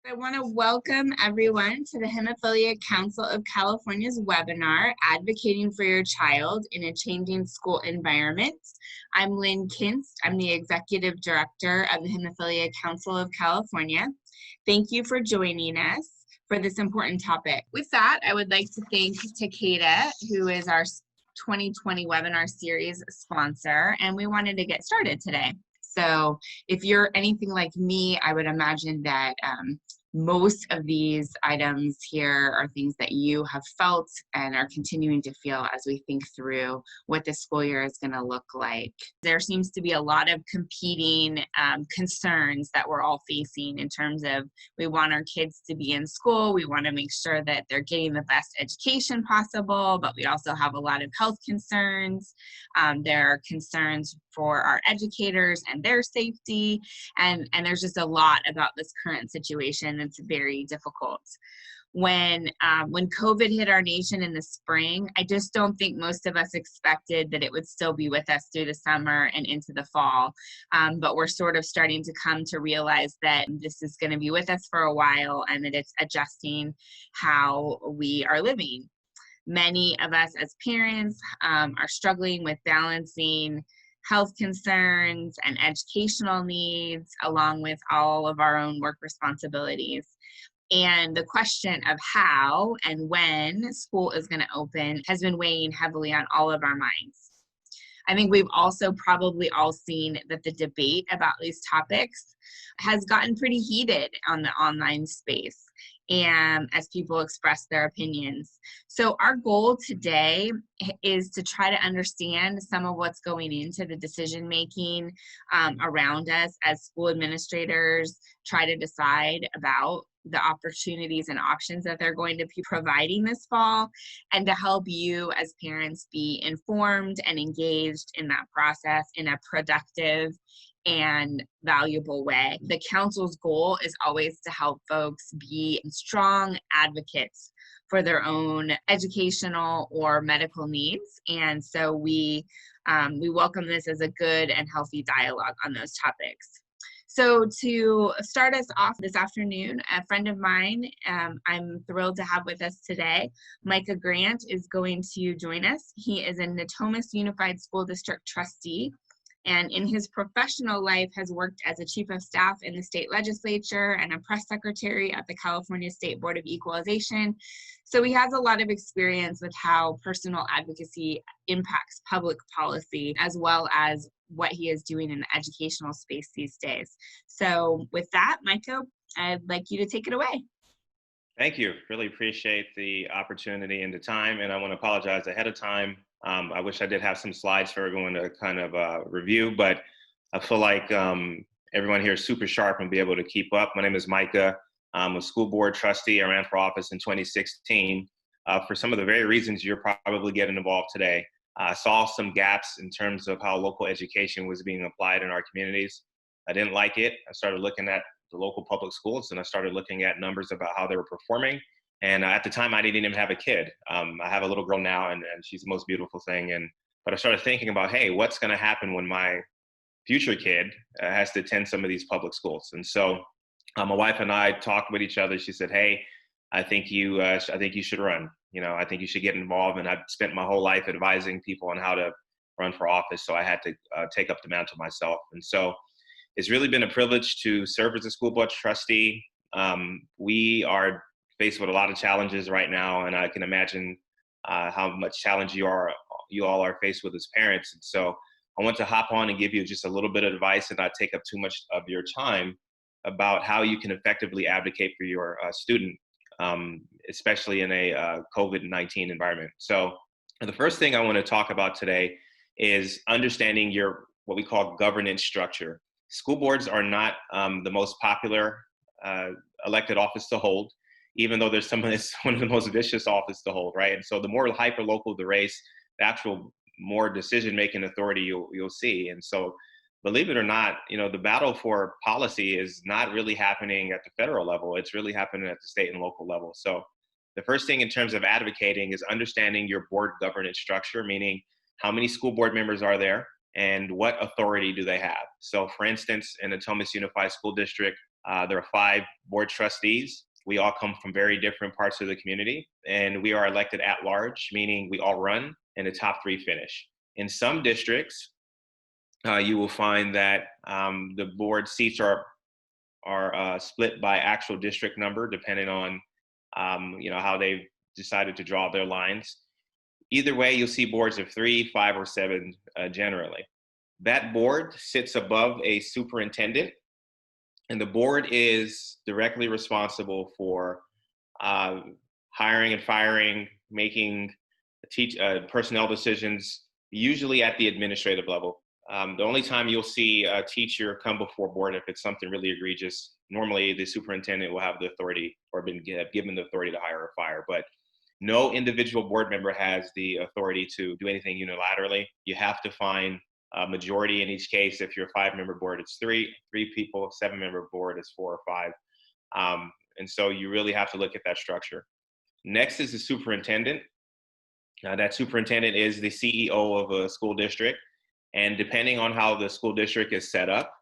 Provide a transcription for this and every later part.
I want to welcome everyone to the Hemophilia Council of California's webinar, Advocating for Your Child in a Changing School Environment. I'm Lynn Kinst. I'm the Executive Director of the Hemophilia Council of California. Thank you for joining us for this important topic. With that, I would like to thank Takeda, who is our 2020 webinar series sponsor, and we wanted to get started today. So if you're anything like me, I would imagine that most of these items here are things that you have felt and are continuing to feel as we think through what the school year is going to look like. There seems to be a lot of competing concerns that we're all facing in terms of we want our kids to be in school, we want to make sure that they're getting the best education possible, but we also have a lot of health concerns. There are concerns for our educators and their safety, and there's just a lot about this current situation that's very difficult. When COVID hit our nation in the spring, I just don't think most of us expected that it would still be with us through the summer and into the fall. But we're sort of starting to come to realize that this is going to be with us for a while and that it's adjusting how we are living. Many of us as parents are struggling with balancing health concerns and educational needs, along with all of our own work responsibilities. And the question of how and when school is going to open has been weighing heavily on all of our minds. I think we've also probably all seen that the debate about these topics has gotten pretty heated on the online space, and as people express their opinions. So our goal today is to try to understand some of what's going into the decision making around us as school administrators try to decide about the opportunities and options that they're going to be providing this fall, and to help you as parents be informed and engaged in that process in a productive and valuable way. The council's goal is always to help folks be strong advocates for their own educational or medical needs. And so we welcome this as a good and healthy dialogue on those topics. So to start us off this afternoon, a friend of mine I'm thrilled to have with us today, Micah Grant, is going to join us. He is a Natomas Unified School District trustee, and in his professional life has worked as a chief of staff in the state legislature and a press secretary at the California State Board of Equalization. So he has a lot of experience with how personal advocacy impacts public policy, as well as what he is doing in the educational space these days. So with that, Micah, I'd like you to take it away. Thank you. Really appreciate the opportunity and the time, and I want to apologize ahead of time. I wish I did have some slides for everyone to kind of review, but I feel like everyone here is super sharp and be able to keep up. My name is Micah. I'm a school board trustee. I ran for office in 2016 for some of the very reasons you're probably getting involved today. I saw some gaps in terms of how local education was being applied in our communities. I didn't like it. I started looking at the local public schools, and I started looking at numbers about how they were performing. And at the time, I didn't even have a kid. I have a little girl now, and she's the most beautiful thing. But I started thinking about, hey, what's going to happen when my future kid has to attend some of these public schools? And so my wife and I talked with each other. She said, hey, I think you should run. I think you should get involved. And I've spent my whole life advising people on how to run for office, so I had to take up the mantle myself. And so it's really been a privilege to serve as a school board trustee. We are faced with a lot of challenges right now, and I can imagine how much challenge you all are faced with as parents. And so I want to hop on and give you just a little bit of advice and not take up too much of your time about how you can effectively advocate for your student, especially in a COVID-19 environment. So the first thing I want to talk about today is understanding your what we call governance structure. School boards are not the most popular elected office to hold, even though there's it's one of the most vicious office to hold, right? And so the more hyper-local the race, the actual more decision-making authority you'll see. And so believe it or not, the battle for policy is not really happening at the federal level. It's really happening at the state and local level. So the first thing in terms of advocating is understanding your board governance structure, meaning how many school board members are there and what authority do they have. So for instance, in the Natomas Unified School District, There are 5 board trustees. We all come from very different parts of the community, and we are elected at large, meaning we all run and the top 3 finish. In some districts, you will find that the board seats are split by actual district number, depending on how they've decided to draw their lines. Either way, you'll see boards of 3, 5, or 7 generally. That board sits above a superintendent, and the board is directly responsible for hiring and firing, making personnel decisions, usually at the administrative level. The only time you'll see a teacher come before board if it's something really egregious. Normally, the superintendent will have the authority or been given the authority to hire or fire, but no individual board member has the authority to do anything unilaterally. You have to find a majority in each case. If you're a 5-member board, it's three people. 7-member board is 4 or 5. And so you really have to look at that structure. Next is the superintendent. That superintendent is the CEO of a school district. And depending on how the school district is set up,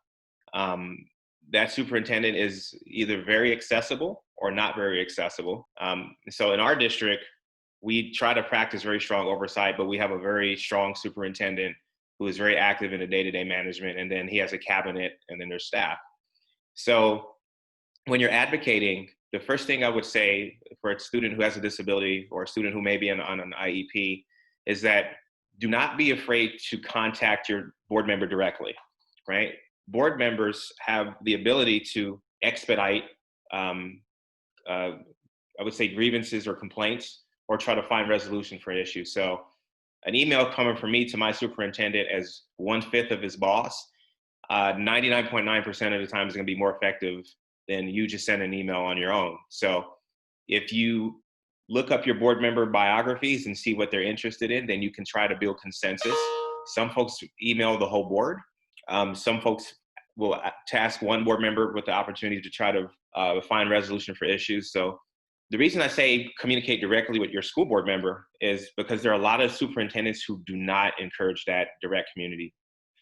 that superintendent is either very accessible or not very accessible. So in our district, we try to practice very strong oversight, but we have a very strong superintendent who is very active in the day-to-day management, and then he has a cabinet, and then there's staff. So when you're advocating, the first thing I would say for a student who has a disability or a student who may be on an IEP is that do not be afraid to contact your board member directly, right? Board members have the ability to expedite, I would say, grievances or complaints, or try to find resolution for an issue. So an email coming from me to my superintendent as 1/5 of his boss, 99.9% of the time is going to be more effective than you just send an email on your own. So if you look up your board member biographies and see what they're interested in, then you can try to build consensus. Some folks email the whole board. Some folks will task one board member with the opportunity to try to find resolution for issues. So the reason I say communicate directly with your school board member is because there are a lot of superintendents who do not encourage that direct community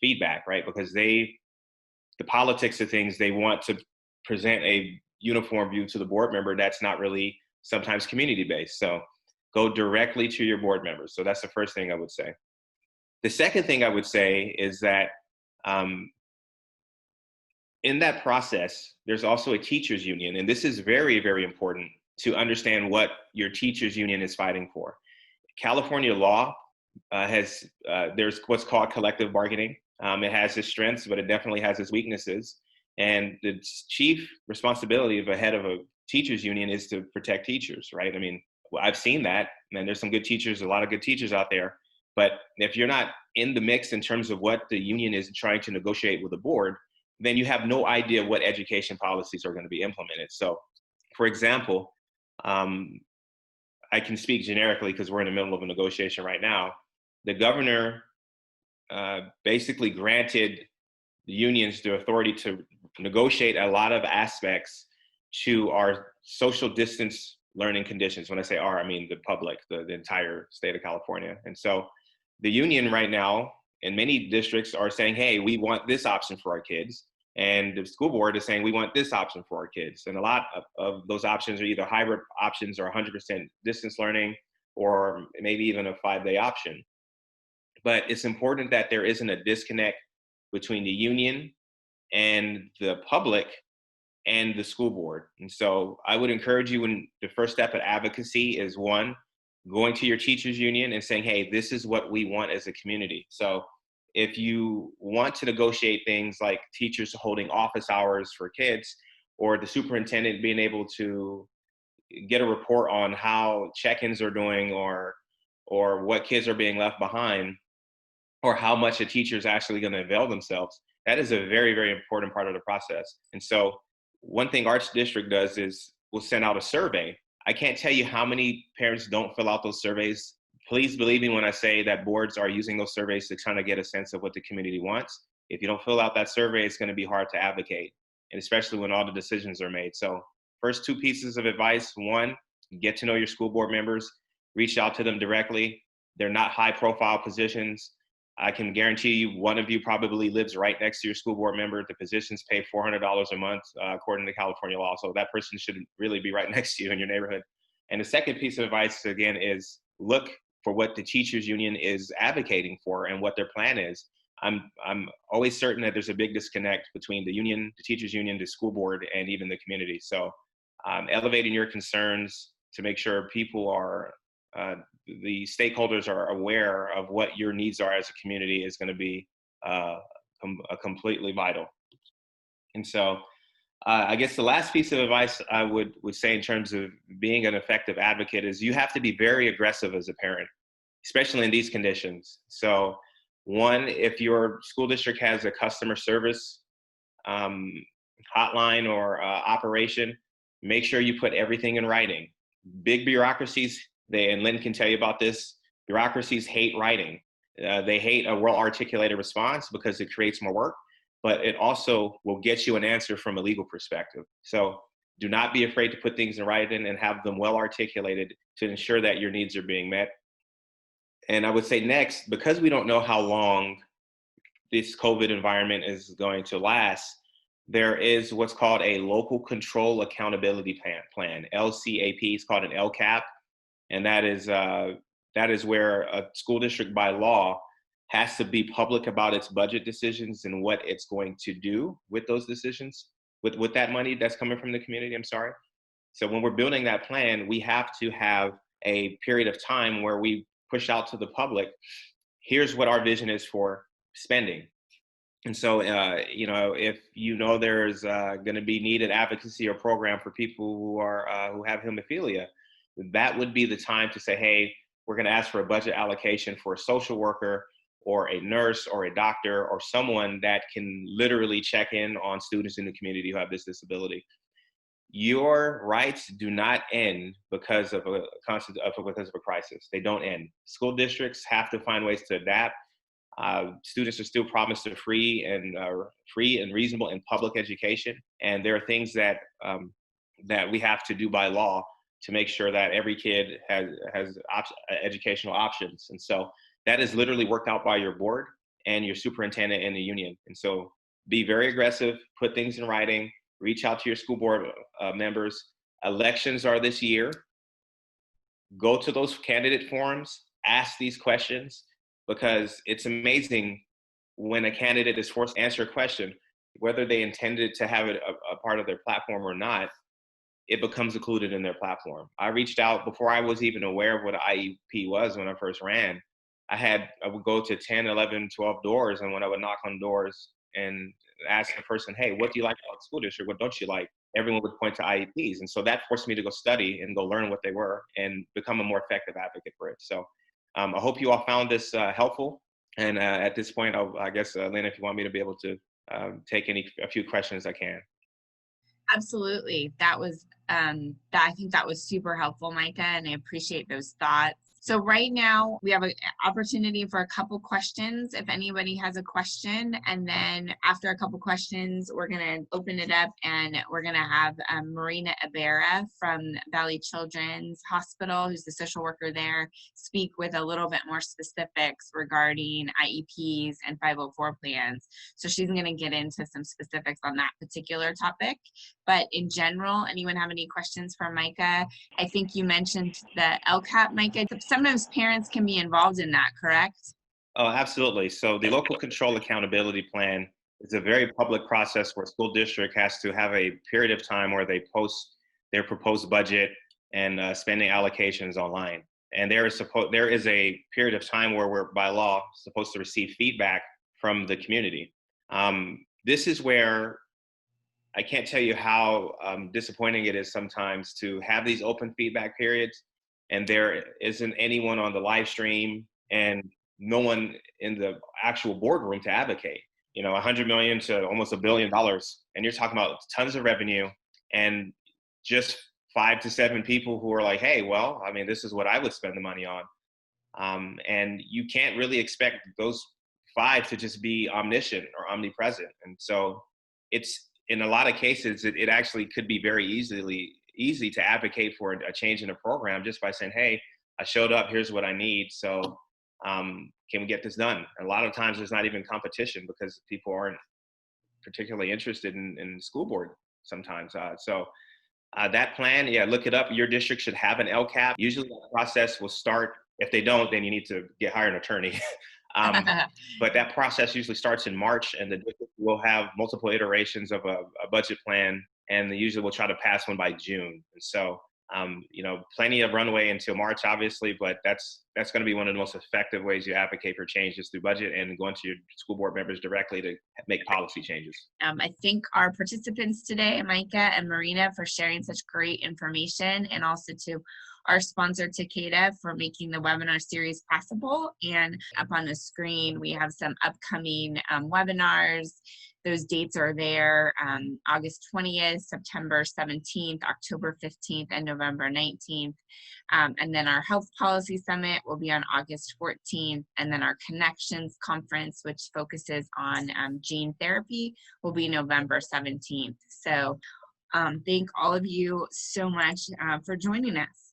feedback, right? Because the politics of things, they want to present a uniform view to the board member that's not really sometimes community-based. So go directly to your board members. So that's the first thing I would say. The second thing I would say is that in that process, there's also a teachers union. And this is very, very important to understand what your teachers union is fighting for. California law there's what's called collective bargaining. It has its strengths, but it definitely has its weaknesses. And the chief responsibility of a head of a teachers union is to protect teachers, right? I mean, I've seen that, and there's some good teachers, a lot of good teachers out there. But if you're not in the mix in terms of what the union is trying to negotiate with the board, then you have no idea what education policies are going to be implemented. So, for example, I can speak generically because we're in the middle of a negotiation right now. The governor basically granted the unions the authority to negotiate a lot of aspects to our social distance learning conditions. When I say our, I mean the public, the entire state of California. And so the union right now in many districts are saying, hey, we want this option for our kids. And the school board is saying, we want this option for our kids. And a lot of those options are either hybrid options or 100% distance learning, or maybe even a 5-day option. But it's important that there isn't a disconnect between the union and the public and the school board. And so I would encourage you, when the first step of advocacy is, one, going to your teachers union and saying, hey, this is what we want as a community. So if you want to negotiate things like teachers holding office hours for kids, or the superintendent being able to get a report on how check-ins are doing, or what kids are being left behind, or how much a teacher is actually going to avail themselves, that is a very, very important part of the process. And so one thing our district does is we'll send out a survey. I can't tell you how many parents don't fill out those surveys. Please believe me when I say that boards are using those surveys to try to get a sense of what the community wants. If you don't fill out that survey, it's going to be hard to advocate, and especially when all the decisions are made. So first 2 pieces of advice: one, get to know your school board members, reach out to them directly. They're not high profile positions. I can guarantee you one of you probably lives right next to your school board member. The positions pay $400 a month, according to California law. So that person should really be right next to you in your neighborhood. And the second piece of advice, again, is look for what the teachers union is advocating for and what their plan is. I'm always certain that there's a big disconnect between the union, the teachers union, the school board, and even the community. So elevating your concerns to make sure people are, the stakeholders are aware of what your needs are as a community is going to be completely vital. And so I guess the last piece of advice I would say in terms of being an effective advocate is you have to be very aggressive as a parent, especially in these conditions. So one, if your school district has a customer service hotline or operation, make sure you put everything in writing. Big bureaucracies, and Lynn can tell you about this, bureaucracies hate writing. They hate a well-articulated response because it creates more work, but it also will get you an answer from a legal perspective. So do not be afraid to put things in writing and have them well-articulated to ensure that your needs are being met. And I would say next, because we don't know how long this COVID environment is going to last, there is what's called a local control accountability plan, LCAP. It's called an LCAP, and that is where a school district by law has to be public about its budget decisions and what it's going to do with those decisions, with that money that's coming from the community. I'm sorry. So when we're building that plan, we have to have a period of time where we push out to the public, here's what our vision is for spending. And so, if there's going to be needed advocacy or program for people who have hemophilia, that would be the time to say, hey, we're going to ask for a budget allocation for a social worker or a nurse or a doctor or someone that can literally check in on students in the community who have this disability. Your rights do not end because of a crisis. They don't end. School districts have to find ways to adapt. Students are still promised a free and reasonable and public education, and there are things that we have to do by law to make sure that every kid has educational options. And so that is literally worked out by your board and your superintendent and the union. And so be very aggressive, put things in writing, reach out to your school board members. Elections are this year. Go to those candidate forums, ask these questions, because it's amazing when a candidate is forced to answer a question, whether they intended to have it a part of their platform or not, it becomes included in their platform. I reached out before I was even aware of what an IEP was when I first ran. I would go to 10, 11, 12 doors, and when I would knock on doors and ask the person, hey, what do you like about the school district? What don't you like? Everyone would point to IEPs. And so that forced me to go study and go learn what they were and become a more effective advocate for it. So I hope you all found this helpful. And at this point, I guess, Lynn, if you want me to be able to take a few questions, I can. Absolutely. That was, I think that was super helpful, Micah, and I appreciate those thoughts. So right now we have an opportunity for a couple questions if anybody has a question, and then after a couple questions we're going to open it up and we're going to have Marina Ibarra from Valley Children's Hospital, who's the social worker there, speak with a little bit more specifics regarding IEPs and 504 plans. So she's going to get into some specifics on that particular topic. But in general, anyone have any questions for Micah? I think you mentioned the LCAP, Micah. Sometimes parents can be involved in that, correct? Oh, absolutely. So the local control accountability plan is a very public process where a school district has to have a period of time where they post their proposed budget and spending allocations online. And there is a period of time where we're by law supposed to receive feedback from the community. This is where I can't tell you how disappointing it is sometimes to have these open feedback periods and there isn't anyone on the live stream and no one in the actual boardroom to advocate. $100 million to almost $1 billion, and you're talking about tons of revenue and just 5 to 7 people who are like, hey, well, I mean, this is what I would spend the money on. And you can't really expect those 5 to just be omniscient or omnipresent. And so it's, in a lot of cases, it actually could be very easy to advocate for a change in a program just by saying, hey, I showed up, here's what I need. So can we get this done? A lot of times there's not even competition because people aren't particularly interested in school board sometimes. That plan, yeah, look it up. Your district should have an LCAP. Usually the process will start. If they don't, then you need to hire an attorney. But that process usually starts in March, and the district will have multiple iterations of a budget plan, and they usually will try to pass one by June. And so, plenty of runway until March, obviously, but that's going to be one of the most effective ways you advocate for changes through budget and going to your school board members directly to make policy changes. I thank our participants today, Micah and Marina, for sharing such great information, and also to our sponsor, Takeda, for making the webinar series possible. And up on the screen, we have some upcoming webinars. Those dates are there, August 20th, September 17th, October 15th, and November 19th. And then our Health Policy Summit will be on August 14th. And then our Connections Conference, which focuses on gene therapy, will be November 17th. So thank all of you so much for joining us.